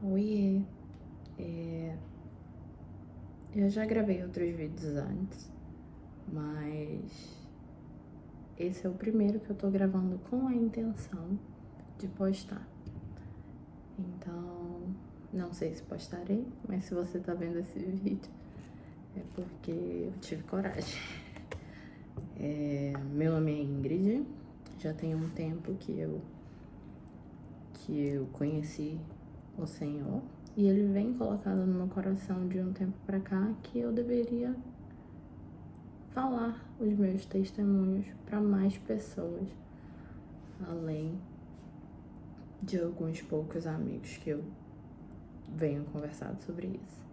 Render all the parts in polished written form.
Oiê, eu já gravei outros vídeos antes, mas esse é o primeiro que eu tô gravando com a intenção de postar. Então, não sei se postarei, mas se você tá vendo esse vídeo é porque eu tive coragem. Meu nome é Ingrid, já tem um tempo que eu conheci o Senhor e ele vem colocando no meu coração de um tempo pra cá que eu deveria falar os meus testemunhos para mais pessoas, além de alguns poucos amigos que eu venho conversado sobre isso.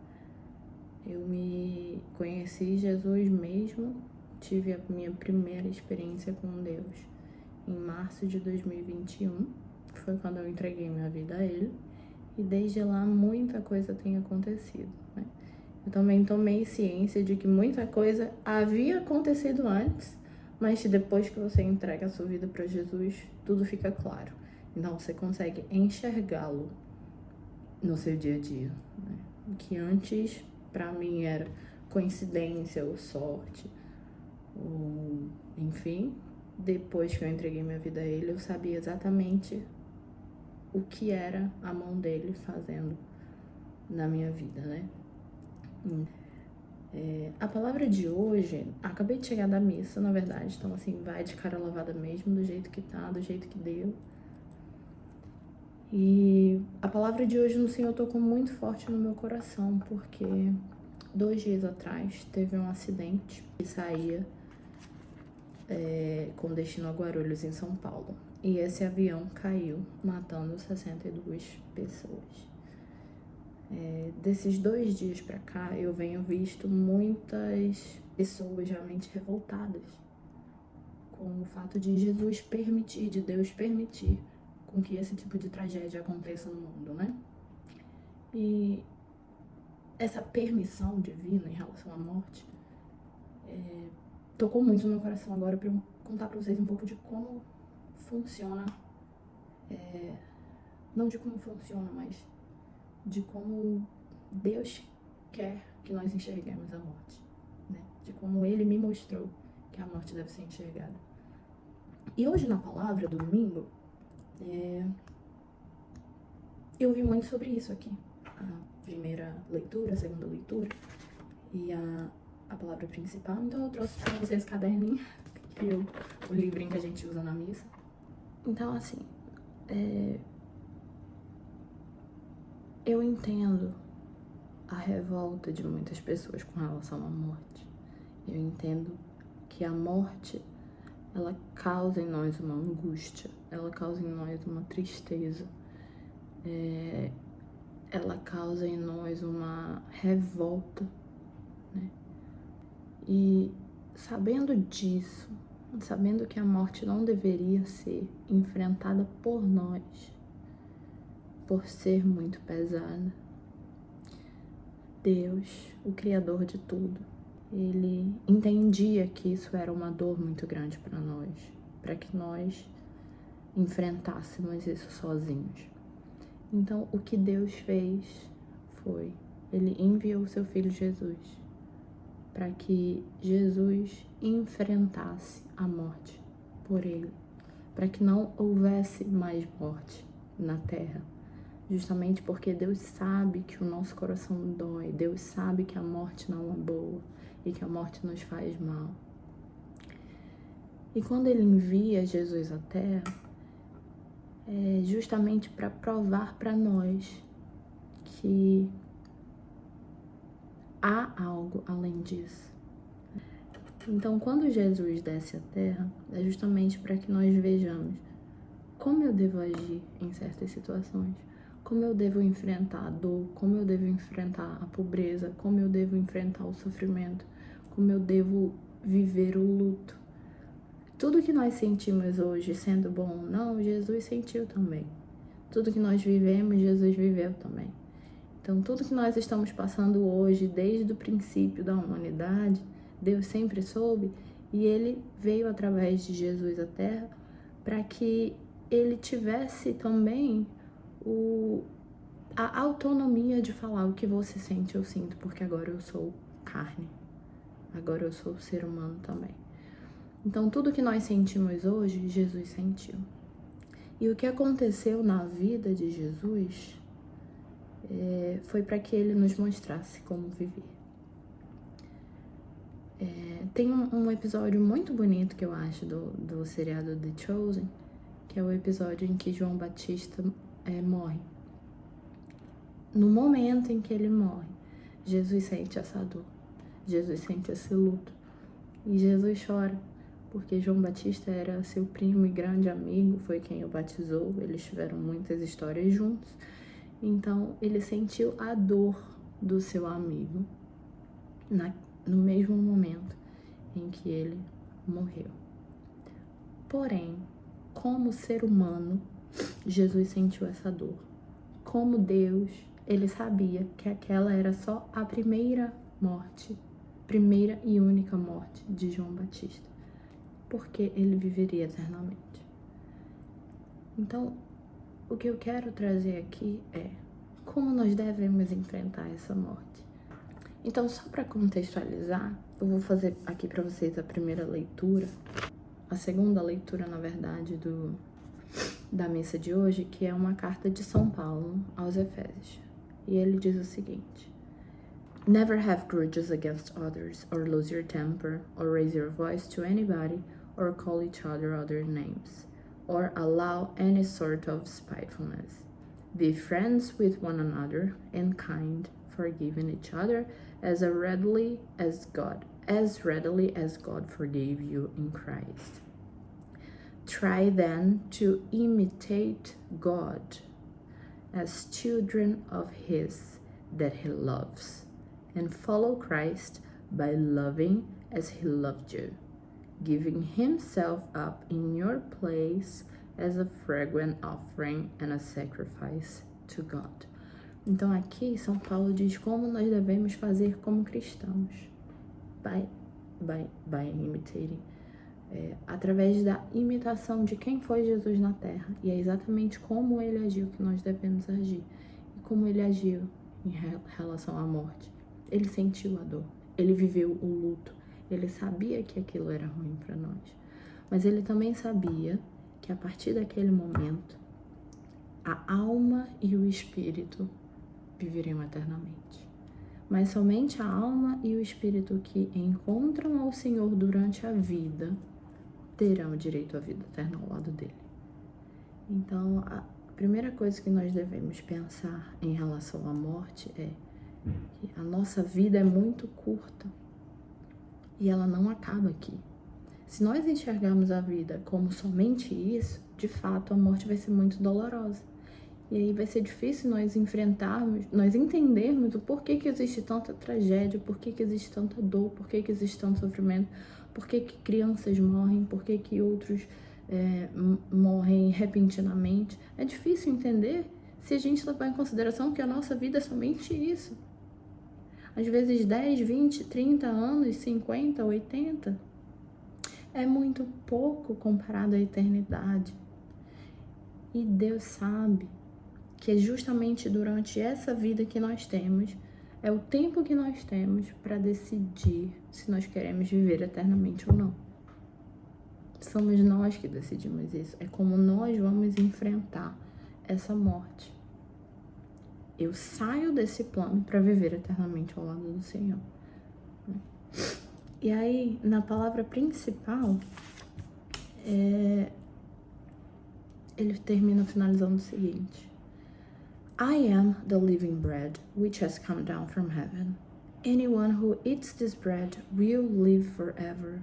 Eu me conheci Jesus mesmo, tive a minha primeira experiência com Deus em março de 2021, foi quando eu entreguei minha vida a Ele, e desde lá muita coisa tem acontecido, né? Eu também tomei ciência de que muita coisa havia acontecido antes, mas depois que você entrega a sua vida para Jesus, tudo fica claro. Então você consegue enxergá-lo no seu dia a dia, né? O que antes para mim era coincidência ou sorte, ou enfim, depois que eu entreguei minha vida a Ele, eu sabia exatamente o que era a mão dele fazendo na minha vida, né? A palavra de hoje, acabei de chegar da missa, na verdade, então assim, vai de cara lavada mesmo, do jeito que tá, do jeito que deu. E a palavra de hoje no Senhor tocou muito forte no meu coração, porque 2 dias atrás teve um acidente que saía com destino a Guarulhos, em São Paulo. E esse avião caiu, matando 62 pessoas. Desses 2 dias pra cá, eu venho visto muitas pessoas realmente revoltadas com o fato de Jesus permitir, de Deus permitir com que esse tipo de tragédia aconteça no mundo, né? E essa permissão divina em relação à morte tocou muito no meu coração agora pra eu contar pra vocês um pouco de como funciona, não de como funciona, mas de como Deus quer que nós enxerguemos a morte, né? De como Ele me mostrou que a morte deve ser enxergada. E hoje na palavra do domingo, eu vi muito sobre isso aqui. A primeira leitura, a segunda leitura e a palavra principal. Então eu trouxe para vocês esse caderninho, que é o livrinho que a gente usa na missa. Então assim, eu entendo a revolta de muitas pessoas com relação à morte. Eu entendo que a morte, ela causa em nós uma angústia, ela causa em nós uma tristeza, ela causa em nós uma revolta, né? E sabendo disso, sabendo que a morte não deveria ser enfrentada por nós, por ser muito pesada, Deus, o Criador de tudo, Ele entendia que isso era uma dor muito grande para nós, para que nós enfrentássemos isso sozinhos. Então, o que Deus fez foi, Ele enviou o seu Filho Jesus para que Jesus enfrentasse a morte por Ele, para que não houvesse mais morte na terra. Justamente porque Deus sabe que o nosso coração dói, Deus sabe que a morte não é boa e que a morte nos faz mal. E quando Ele envia Jesus à terra, é justamente para provar para nós que há algo além disso. Então, quando Jesus desce à terra, é justamente para que nós vejamos como eu devo agir em certas situações, como eu devo enfrentar a dor, como eu devo enfrentar a pobreza, como eu devo enfrentar o sofrimento, como eu devo viver o luto. Tudo que nós sentimos hoje, sendo bom ou não, Jesus sentiu também. Tudo que nós vivemos, Jesus viveu também. Então, tudo que nós estamos passando hoje, desde o princípio da humanidade, Deus sempre soube, e Ele veio através de Jesus à Terra para que Ele tivesse também a autonomia de falar o que você sente, eu sinto, porque agora eu sou carne. Agora eu sou ser humano também. Então, tudo que nós sentimos hoje, Jesus sentiu. E o que aconteceu na vida de Jesus foi para que ele nos mostrasse como viver. Tem um episódio muito bonito que eu acho do seriado The Chosen, que é o episódio em que João Batista morre. No momento em que ele morre, Jesus sente essa dor, Jesus sente esse luto e Jesus chora, porque João Batista era seu primo e grande amigo, foi quem o batizou, eles tiveram muitas histórias juntos, então ele sentiu a dor do seu amigo no mesmo momento em que ele morreu. Porém, como ser humano, Jesus sentiu essa dor. Como Deus, ele sabia que aquela era só a primeira e única morte de João Batista, porque ele viveria eternamente. Então, o que eu quero trazer aqui é como nós devemos enfrentar essa morte. Então, só para contextualizar, eu vou fazer aqui para vocês a primeira leitura, a segunda leitura, na verdade, da missa de hoje, que é uma carta de São Paulo aos Efésios. E ele diz o seguinte: Never have grudges against others, or lose your temper, or raise your voice to anybody, or call each other names, or allow any sort of spitefulness. Be friends with one another and kind, forgiving each other as readily as God forgave you in Christ. Try then to imitate God as children of His that He loves, and follow Christ by loving as He loved you, giving Himself up in your place as a fragrant offering and a sacrifice to God. Então aqui São Paulo diz como nós devemos fazer como cristãos, by imitating, através da imitação de quem foi Jesus na Terra. E é exatamente como ele agiu que nós devemos agir. E como ele agiu em relação à morte. Ele sentiu a dor, ele viveu o luto, ele sabia que aquilo era ruim para nós. Mas ele também sabia que a partir daquele momento, a alma e o espírito viveriam eternamente. Mas somente a alma e o espírito que encontram ao Senhor durante a vida terão direito à vida eterna ao lado dele. Então, a primeira coisa que nós devemos pensar em relação à morte é que a nossa vida é muito curta e ela não acaba aqui. Se nós enxergarmos a vida como somente isso, de fato a morte vai ser muito dolorosa. E aí vai ser difícil nós enfrentarmos, nós entendermos o porquê que existe tanta tragédia, porquê que existe tanta dor, porquê que existe tanto sofrimento, porquê que crianças morrem, porquê que outros morrem repentinamente. É difícil entender se a gente levar em consideração que a nossa vida é somente isso. Às vezes 10, 20, 30 anos, 50, 80, é muito pouco comparado à eternidade. E Deus sabe que é justamente durante essa vida que nós temos, é o tempo que nós temos para decidir se nós queremos viver eternamente ou não. Somos nós que decidimos isso. É como nós vamos enfrentar essa morte. Eu saio desse plano para viver eternamente ao lado do Senhor. E aí, na palavra principal, ele termina finalizando o seguinte: I am the living bread which has come down from heaven. Anyone who eats this bread will live forever,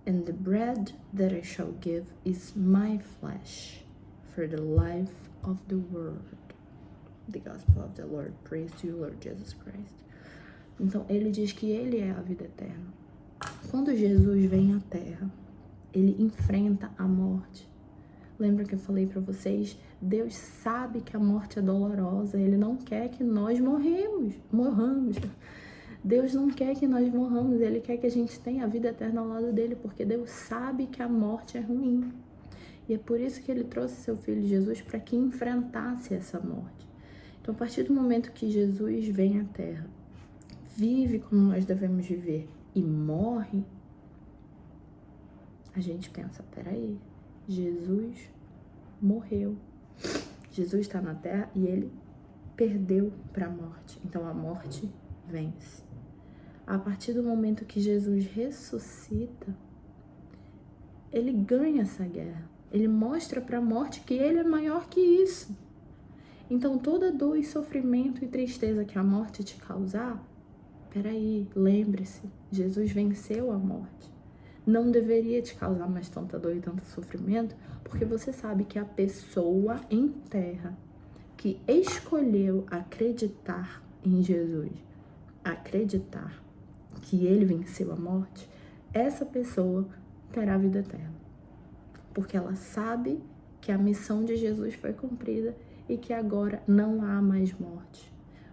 and the bread that I shall give is my flesh for the life of the world. The gospel of the Lord. Praise to you, Lord Jesus Christ. Então, ele diz que ele é a vida eterna. Quando Jesus vem à Terra, ele enfrenta a morte. Lembra que eu falei para vocês? Deus sabe que a morte é dolorosa. Ele não quer que nós morramos. Deus não quer que nós morramos. Ele quer que a gente tenha a vida eterna ao lado dele, porque Deus sabe que a morte é ruim. E é por isso que ele trouxe seu filho Jesus para que enfrentasse essa morte. Então, a partir do momento que Jesus vem à Terra, vive como nós devemos viver e morre, a gente pensa, peraí, Jesus morreu. Jesus está na Terra e ele perdeu para a morte. Então, a morte vence. A partir do momento que Jesus ressuscita, ele ganha essa guerra. Ele mostra para a morte que ele é maior que isso. Então, toda dor e sofrimento e tristeza que a morte te causar, peraí, lembre-se, Jesus venceu a morte. Não deveria te causar mais tanta dor e tanto sofrimento, porque você sabe que a pessoa em terra que escolheu acreditar em Jesus, acreditar que ele venceu a morte, essa pessoa terá vida eterna. Porque ela sabe que a missão de Jesus foi cumprida e que agora não há mais morte.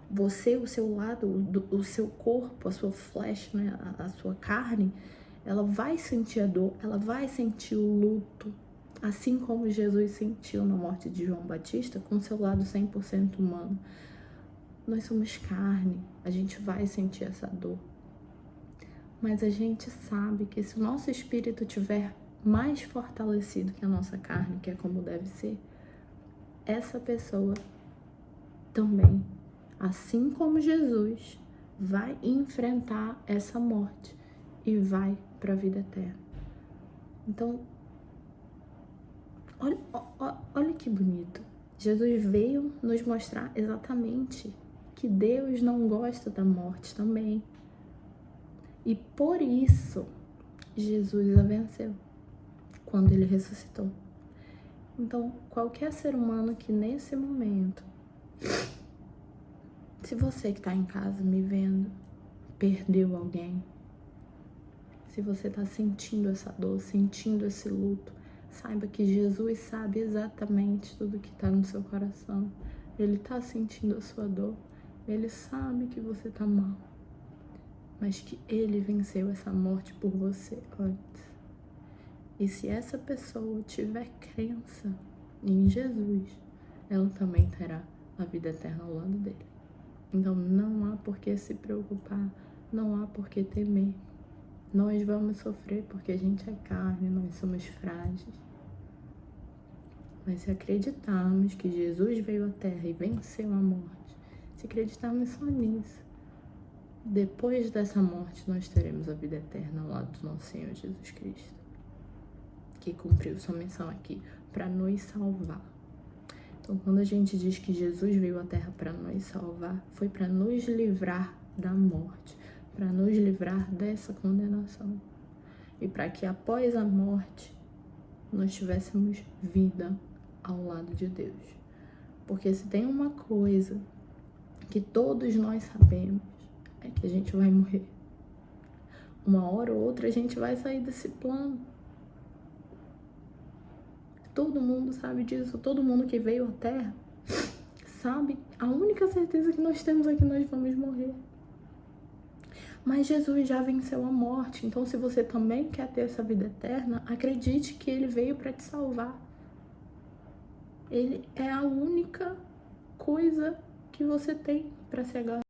Você, o seu lado, o seu corpo, a sua flesh, né, a sua carne, ela vai sentir a dor, ela vai sentir o luto, assim como Jesus sentiu na morte de João Batista, com seu lado 100% humano. Nós somos carne, a gente vai sentir essa dor. Mas a gente sabe que se o nosso espírito tiver mais fortalecido que a nossa carne, que é como deve ser, essa pessoa também, assim como Jesus, vai enfrentar essa morte e vai para a vida eterna. Então, olha que bonito. Jesus veio nos mostrar exatamente que Deus não gosta da morte também. E por isso, Jesus a venceu quando ele ressuscitou. Então, qualquer ser humano que nesse momento, se você que está em casa me vendo, perdeu alguém, se você está sentindo essa dor, sentindo esse luto, saiba que Jesus sabe exatamente tudo que está no seu coração. Ele está sentindo a sua dor, ele sabe que você está mal, mas que ele venceu essa morte por você antes. E se essa pessoa tiver crença em Jesus, ela também terá a vida eterna ao lado dele. Então não há por que se preocupar, não há por que temer. Nós vamos sofrer porque a gente é carne, nós somos frágeis. Mas se acreditarmos que Jesus veio à Terra e venceu a morte, se acreditarmos só nisso, depois dessa morte nós teremos a vida eterna ao lado do nosso Senhor Jesus Cristo, que cumpriu sua missão aqui para nos salvar. Então, quando a gente diz que Jesus veio à Terra para nos salvar, foi para nos livrar da morte, para nos livrar dessa condenação. E para que após a morte, nós tivéssemos vida ao lado de Deus. Porque se tem uma coisa que todos nós sabemos, é que a gente vai morrer. Uma hora ou outra a gente vai sair desse plano. Todo mundo sabe disso, todo mundo que veio à Terra sabe, a única certeza que nós temos é que nós vamos morrer. Mas Jesus já venceu a morte, então se você também quer ter essa vida eterna, acredite que ele veio para te salvar. Ele é a única coisa que você tem para se agarrar.